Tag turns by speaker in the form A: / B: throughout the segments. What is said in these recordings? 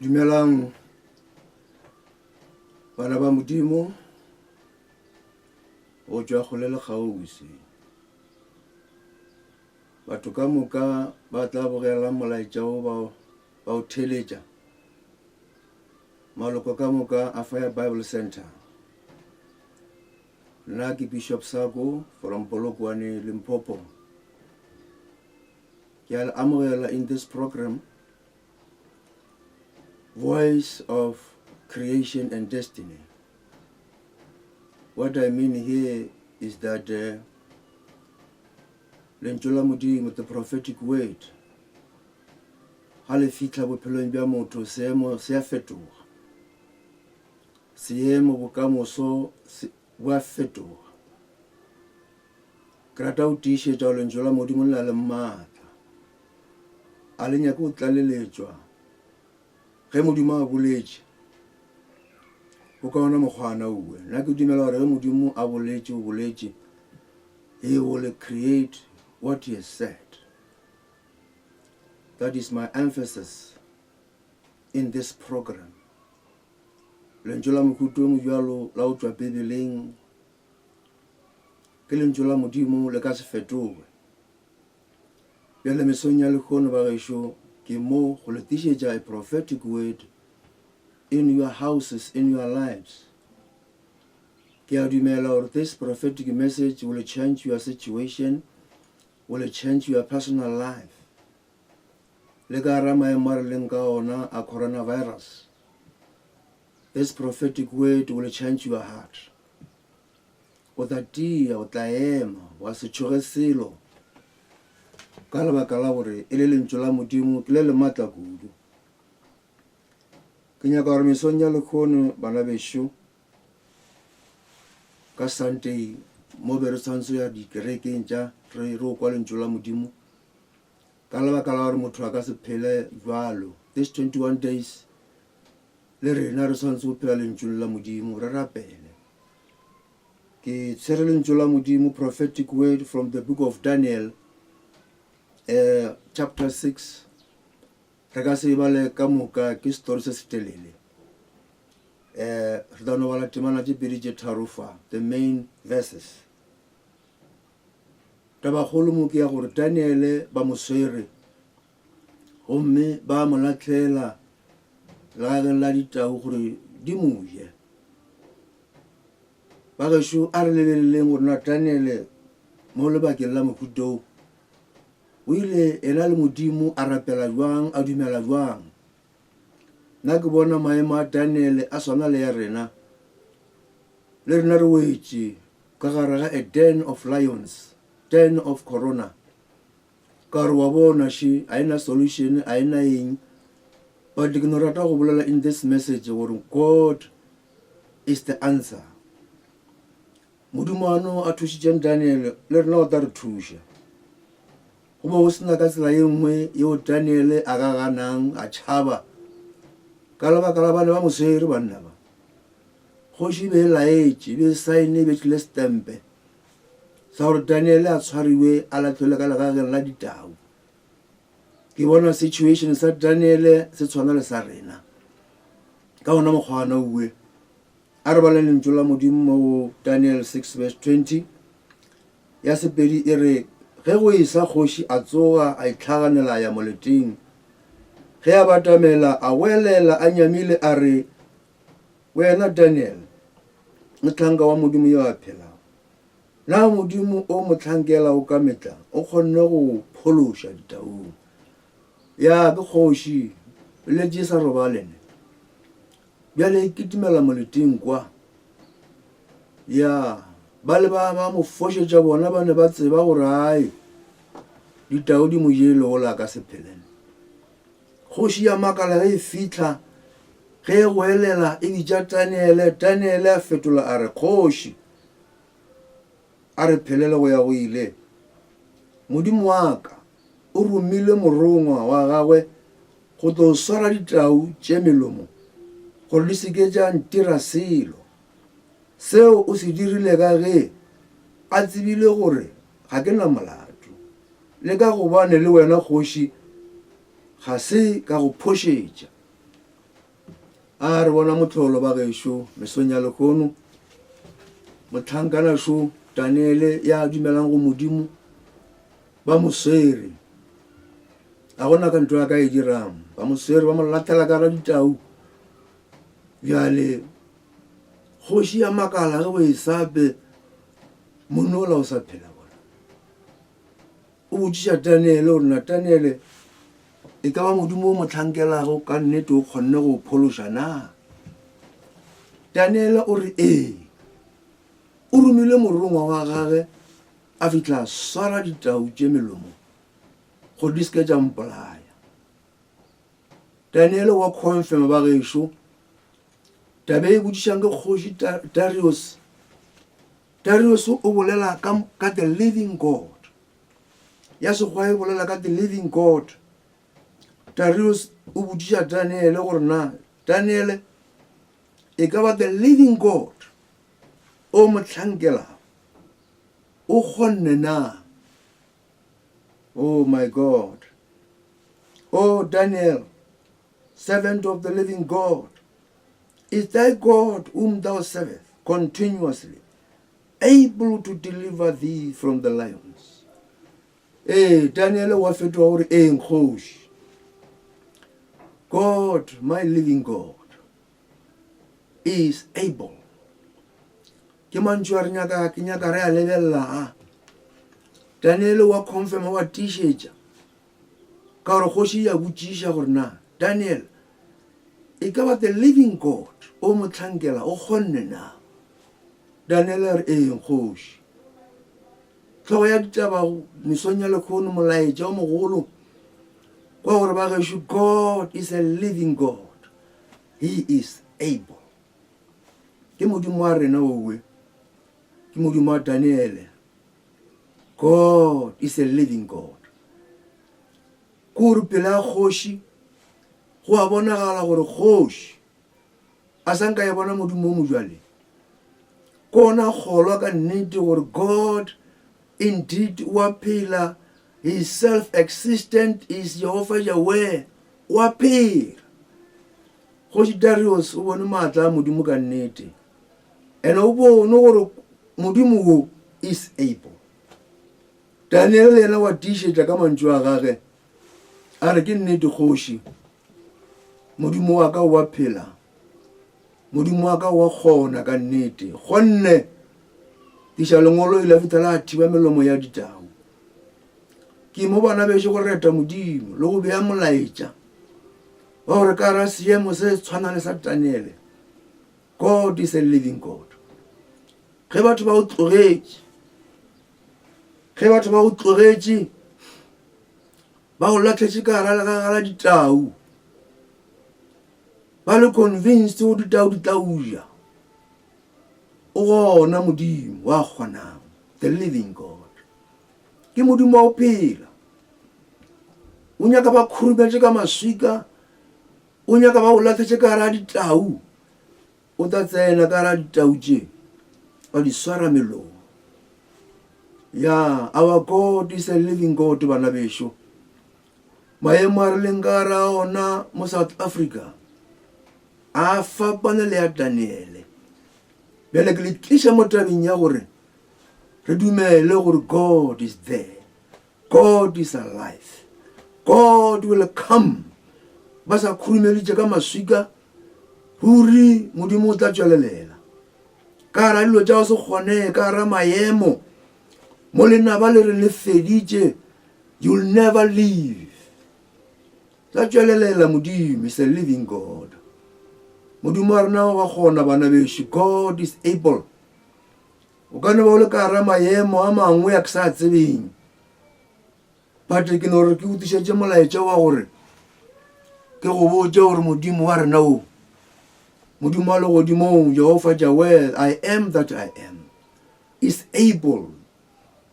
A: Dumelang bana ba Modimo o tswa go le kgausi. Batho ka moka ba tla bogela molaetsa o ba o theletša maloko ka moka a Fire Bible Center. Nna ke Bishop Sako from Polokwane, Limpopo. Ke a le amogela in this program, Voice of Creation and Destiny. What I mean here is that lentswe la Modimo, the prophetic word, ha le fitlha bophelong bja motho seemo se a fetoga, seemo bokamoso bo a fetoga. Ke rata ho tiišetša lentswe la Modimo le na le maatla, a le nyaka ho tlaleletswa ge Modimo a boletše o ka ona mokgwana uwe. Nna ke dumela gore ge Modimo a boletše o boletše, he will create what he has said. That is my emphasis in this program. Lentswe la mohuta o mojalo la ho tšwa Bibeleng ke lentswe la Modimo le ka se fetoge. Bjale mesong ya lekgono ba gešo ke mo go le tišetša a prophetic word in your houses, in your lives. Ke a dumela gore this prophetic message will change your situation, will change your personal life. Le ka ra maemo a re leng ka ona a coronavirus, this prophetic word will change your heart. O tla tia, o tla ema, wa se tšhoge selo ka lebaka la gore e le lentswe la Modimo ke le maatla kudu. Ke nyaka gore mesong ya lekgono bana bešo ka Sunday mo be re tshwantsho ya dikerekeng tša re o kwa lentswe la Modimo ka lebaka la gore motho a ka se phele jwalo. This 21 days le rena re tshwantsho go phela lentswe la Modimo re rapele. Ke tshwere lentswe la Modimo, prophetic word from the book of Daniel, chapter 6. Re ka se bale ka moka ke story se se telele. Re tla no bala temana tše pedi tše tharo fa, the main verses. Taba kgolo mo ke ya gore Daniel ba mo swere gomme ba mo latlhela lagageng la ditau gore di moje. Ba gešo a re lebeleleng gore na Daniel mo lebakeng la mohuta o o ile ena le Modimo a rapela jwang, a dumela jwang. Nna ke bona maemo a Daniel a swana le ya rena. Le rena re wetše ka gare ga a den of lions, den of corona. Ka re wa bona she a ena solution, a ena eng. But ke no rata go bolela in this message gore God is the answer. Modimo ano a thušitšeng Daniel, le rena o tla re thuša. Go ba go sena ka tsela ye nngwe yeo Daniel a ka ganang a tšhaba ka lebaka la bane ba moswere banna ba. Kgoši be laetše, be saene, be tlile stampe sa gore Daniel a tshwariwe a latlhele ka legageng la ditau. Ke bona situation sa Daniel se tshwana le sa rena ka ona mokgwana uwe. A re bala lentswe la Modimo mo Daniel 6 verse 20 ya sepedi e re, ge go isa kgoši a tsoga a itlhaganela ya moleting, ge a batamela a welela a nyamile a re, wena Daniel motlhanka wa Modimo yo a phelago, na Modimo o motlhankela o ka metla o kgonne go phološa ditaung. Ya ke kgoši le tše sa robalene bjale ke timela moleting kwa. Ya ba le ba mo fošetša bona ba ne ba tseba gore ai ditau di mo jele go la ka sephelene. Kgoši ya makala ge e fitlha ge e goelela e bitša Daniel a fetola a re, kgoši a re phelele go ya go ile. Modimo wa ka o romile morongwa wa gagwe go tlo swara ditau tše melomo gore di seke tša ntira selo seo o se dirile ka ge a tsebile gore ga ke na molato, le ka gobane le wena kgoši ga se ka go phošetša a re bona motlholo ba gešo mesong ya lekgono motlhankana šo Daniele ya dumelang go modimo ba moswere a gona ka ntho ya ka e dirang ba moswere ba mo latela ka ra ditau bjale kgoši ya makala ge o e sape monola o sa phela bona o botšiša Daniele gore na Daniele e ka ba modimo o mo tlhankelago ka nnete o kgonne go phološa na Daniele o re ee o romile morongwa wa gage a fitla swara ditau tše melomo go di ske tša mpolaya Daniele wa confirm ba gešo tabe e botšišang ke kgoši Darius o bolela ka the living God ya sekgwa e bolela ka the living God Darius o botšiša Daniele gore na Daniele e ka ba the living God o motlhankela o kgonne na oh my God oh Daniel servant of the living God is thy God whom thou servest continuously able to deliver thee from the lions Daniel wa fetwa gore nkgoši God my living God is able ke mantšu a re nyaka re a lebelela Daniele wa confirm wa tišetša ka gore kgoši ya botšiša gore na Daniel e ka ba the living God o motlhankela o kgonne na Daniel a re nkgoši tlhogo ya ditaba mesong ya lekgono molaetša o mogolo kwa gore ba gešo God is a living God he is able ke modimo wa rena owe ke modimo wa Daniele God is a living God kore pele ya kgoši go a bonagala gore kgoši a sanka ya bona modimo o mojwale kona kgolwa ka nnete gore God indeed wa phela he is self-existent is Jehovah Yahweh wa phela kgoši Darius o bone maatla a modimo ka nnete ene o bone gore modimo o is able Daniel yena wa tišetša ka mantšu a gage a re ke nnete kgoši modimo wa ka wa phela modimo wa ka wa kgona ka nnete gonne tiša lengolo ile fitela a thiba melomo ya ditau ke mo bana bešo go reta modimo le go bea molaetša wa gore ka ra seemo se tshwana le sa Daniele God is a living God ge batho ba o tlogetše ba o latlhetše ka gala ditau ba le convinced go ditau di tauja o gona modimo wa kgonang the living God ke modimo wa o phela o nyaka ba khurumetse ka maswika o nyaka ba o latlhetše ka gala ditau o ta tsena ka gala ditau tše ba di swara melomo our God is a living God bana bešo maemo a re leng ka ra ona mo South Africa a fapane le ya Daniele bjale ke le tliša mo tabeng ya gore re dumele gore God is there God is alive God will come ba sa khurumeditše ka maswika ruri modimo o tla tšwelelela ka ra dilo tša go se kgone ka ra maemo mo lenaba le re le feditše you'll never leave tla tšwelelela modimo is a living God modimo wa rena wa kgona bana bešo God is able o ka ne ba o le ka ra maemo a mangwe ya ke sa tsebeng but ke no re ke utišetše molaetša wa gore ke go botše gore modimo wa rena o modimo wa legodimong Jehovah Yahweh I am that I am is able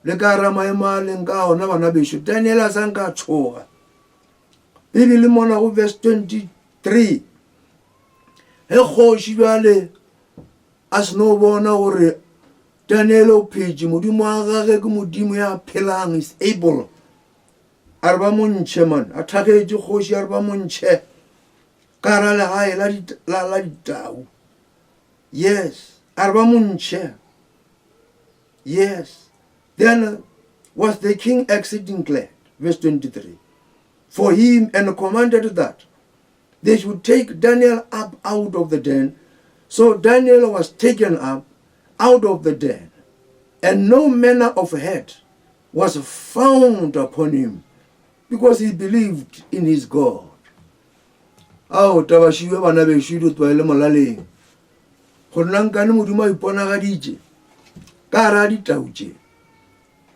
A: le ka ra maemo a leng ka ona bana bešo Daniel a sanka tshoga bibele mona go verse 23 he kgoši bjale a seno bona gore Daniel o phetše modimo wa gage ke modimo ya phelang is able a re ba montšhe man a thakgetše kgoši a re ba montšhe ka ra legae la ditau. Yes, a re ba montšhe. Yes. Then was the king exceeding glad, verse 23, for him, and commanded that they should take Daniel up out of the den. So Daniel was taken up out of the den, and no manner of hurt was found upon him, because he believed in his God. Ao tabashiwe bana beshu di tlwaele molaleng. Go nna nkane Modimo a iponagaditše ka hara ditau tše.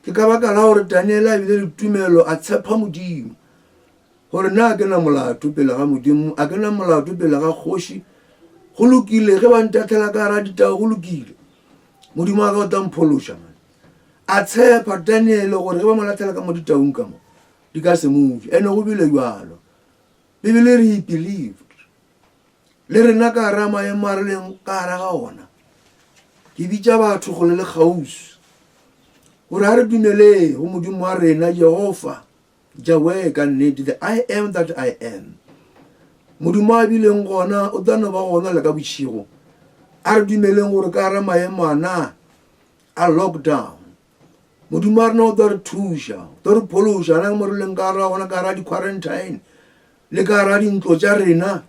A: Ke ka baka la gore Daniel a bile le tumelo a tshepa Modimo gore na a ke na molato pele ga Modimo, a ke na molato pele ga kgoši. Go lokile ge ba ntatlhela ka hara ditau, go lokile. Modimo a ka o tla mphološa man. A tshepa Daniel gore ge ba mo latlhela ka mo ditaung ka mo di ka se moje, ene go bile jalo. Bibele re he believed. Le rena ka hara maemo a re leng ka hara ga ona, ke bitša batho go le kgauswi gore ha re dumeleng go Modimo wa rena Jehova Jahwe ka nnete, the I am that I am. Modimo a bileng gona o tla no ba gona le ka botšhigo. A re dumeleng gore ka hara maemo ana a lockdown, Modimo a rena o tla re thuša, o tla re phološa na mo re leng ka hara gona, ka hara di-quarantine le ka hara dintlo tša rena.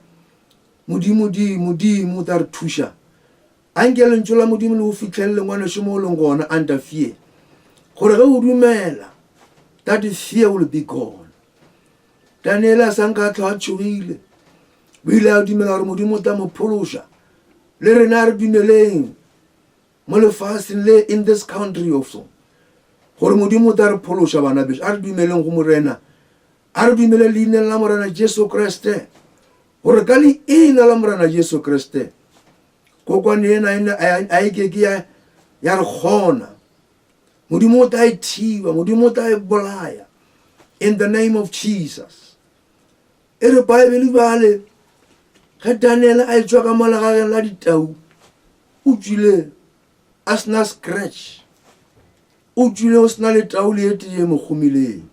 A: Modimo o tla re thuša. A nke lentšu la Modimo le go fitlhelele ngwaneso mo o leng gona under fear, gore ge o dumela, that fear will be gone. Daniel a sanka a tlhoa tšhogile, o ile a dumela gore Modimo o tla mo phološa. Le rena a re dumeleng mo lefatsheng le, in this country also, gore Modimo o tla re phološa bana beso. A re dumeleng go morena, a re dumele leineng la morena Jesu Kriste, gore ka leina la morena Jesu Kriste kokwane ena a ikeke ya re kgona. Modimo o tla e thiba, Modimo o tla e bolaya in the name of Jesus. E re Bible bale ge Daniel a etswa ka molegageng la ditau, o tswile a sena scratch, o tswile o sena le tau le ete ye mo kgomileng.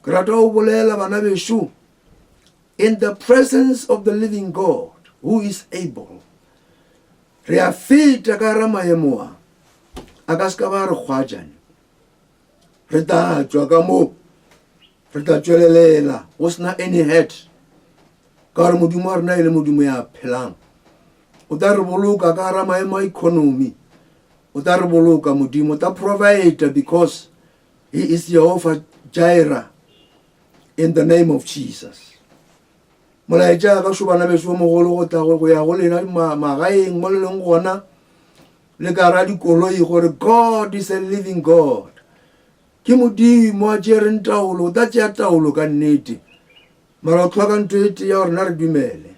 A: Ke rata o bolela bana beso, in the presence of the living God who is able, re a feta ka hara maemo a ka se ka ba re kgwajane. Re tla tswa ka mo, re tla tswelelela go sena any hurt, ka gore Modimo wa rena e le Modimo ya phelang. O tla re boloka ka hara maemo a economy, o tla re boloka Modimo, o tla provide, because he is Jehovah Jireh, in the name of Jesus. Molaetša ka šobana beso mogolo go tla go ya go lena magaeng mo le leng gona le ka hara dikoloi, gore God is a living God. Ke Modimo a tšereng taolo, o tla tšea taolo ka nnete. Mara o tlhoka ntho ete ya gore na re dumele.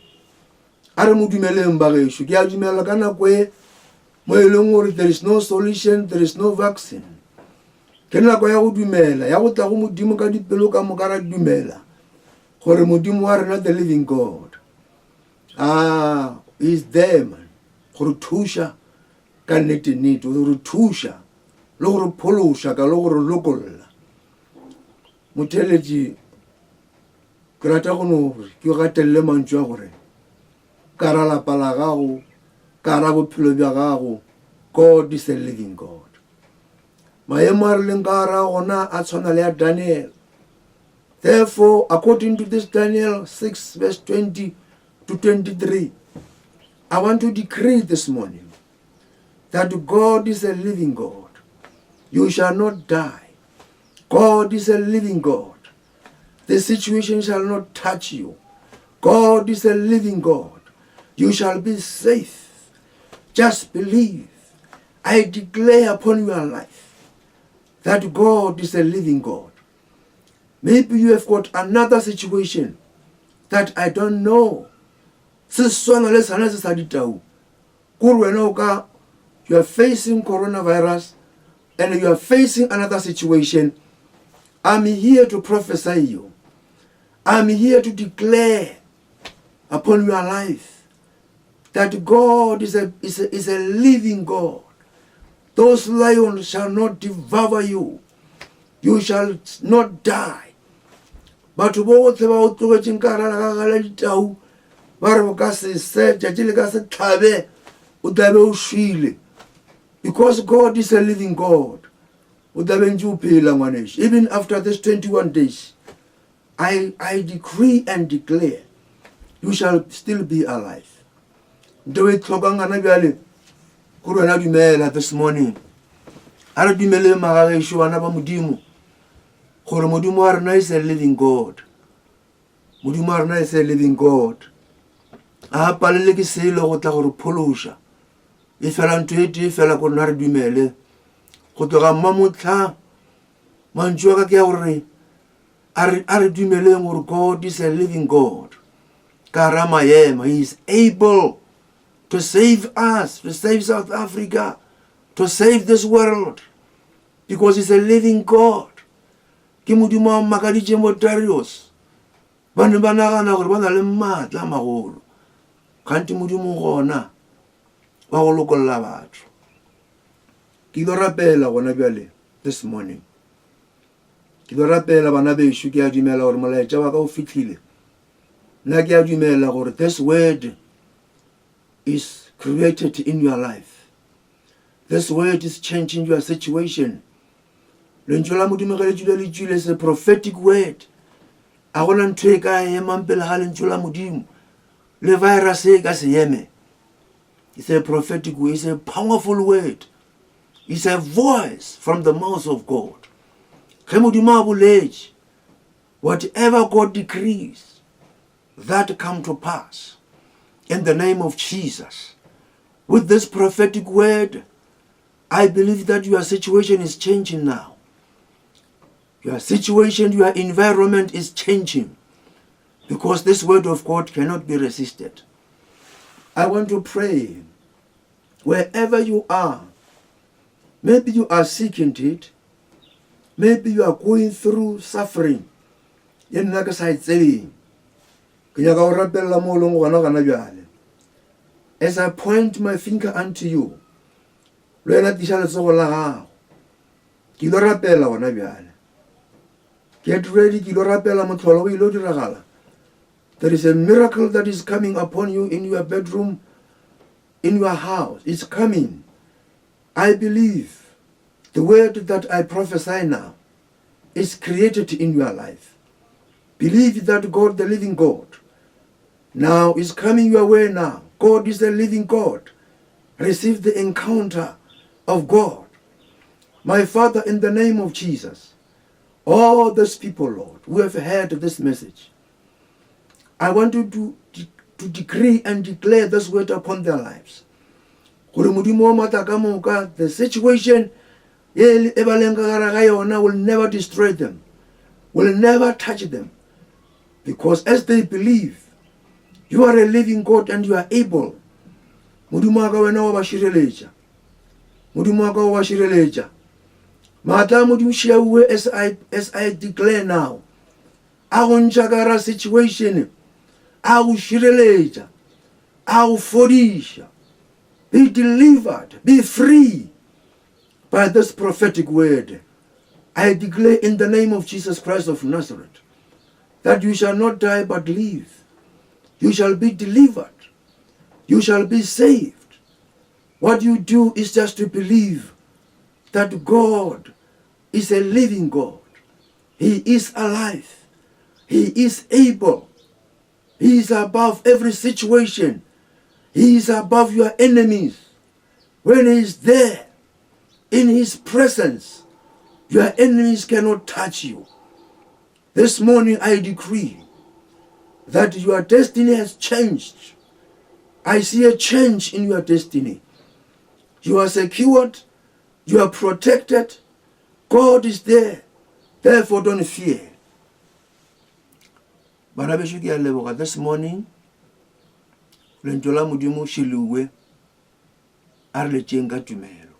A: A re mo dumeleng bagešo. Ke a dumela ka nako e mo e leng gore there is no solution, there is no vaccine. Ke nako ya go dumela, ya go tla go Modimo ka dipelo ka moka ra dumela gore Modimo wa rena the living God is there man, go re thuša ka nnete-nnete, go re thuša le go re phološa ka le go re lokolla. Motheletši, ke rata go no ke gatelele mantšu a gore ka hara lapa la gago, ka hara bophelo bja gago, God is a living God. Maemo a re leng ka hara gona a tshwana le ya Daniel. Therefore, according to this Daniel 6 verse 20 to 23, I want to decree this morning that God is a living God. You shall not die. God is a living God. The situation shall not touch you. God is a living God. You shall be safe. Just believe. I declare upon your life that God is a living God. Maybe you have got another situation that I don't know. You are facing coronavirus and you are facing another situation. I'm here to prophesy you. I'm here to declare upon your life that God is a living God. Those lions shall not devour you. You shall not die. But both about to get in Karala ditau, ba re o ka se tšatši le ka se tlhabe o tlabe o šwile, because God is a living God. O tlabe ntse o phela ngwanešo. Even after this 21 days, I decree and declare you shall still be alive. Ntho e tlhokang gana bjale gore wena dumela this morning, a re dumele magagešo bana ba modimo gore modimo wa rena is a living God. Modimo wa rena is a living God. A palele ke selo go tla gore phološa e fela ntho e tee fela gore na re dumele go tloga mmamotlha mantšu wa ka ke ya gore a re dumeleng gore God is a living God. Ka ra maema, he is able to save us, to save South Africa, to save this world, because he's a living God. Ke modimo wa mmakaditše mo Darius, ba ne ba nagana gore ba na le maatla a magolo, kgante modimo gona wa go lokolola batho. Ke ile rapela gona bjale this morning, ke ile rapela bana bešo, ke a dumela gore molaetša wa ka o fihlile. Nna ke a dumela gore this word is created in your life. This word is changing your situation. Lentswe la modimo ge le tswile le tswile, is a prophetic word. A gona ntho e ka emang pele ga lentswe la modimo, le virus e ka se eme. It's a prophetic word, it's a powerful word. It's a voice from the mouth of God. Ge modimo a boletše, whatever God decrees, that come to pass in the name of Jesus. With this prophetic word, I believe that your situation is changing now. Your situation, your environment is changing, because this word of God cannot be resisted. I want to pray wherever you are. Maybe you are sick indeed. Maybe you are going through suffering. As I point my finger unto you, get ready. There is a miracle that is coming upon you in your bedroom, in your house. It's coming. I believe the word that I prophesy now is created in your life. Believe that God, the living God, now is coming your way now. God is the living God. Receive the encounter of God. My Father, in the name of Jesus, all these people, Lord, who have heard this message, I want you to decree and declare this word upon their lives. The situation will never destroy them, will never touch them, because as they believe, you are a living God and you are able. As I declare now, our situation, our shireletša, our fodisha, be delivered, be free by this prophetic word. I declare in the name of Jesus Christ of Nazareth that you shall not die but live. You shall be delivered. You shall be saved. What you do is just to believe that God is a living God. He is alive. He is able. He is above every situation. He is above your enemies. When He is there, in His presence, your enemies cannot touch you. This morning I decree that your destiny has changed. I see a change in your destiny. You are secured. You are protected. God is there. Therefore don't fear. Bana besho ke a leboga this morning. Lentswe la modimo šiluwe a re letšeng ka tumelo.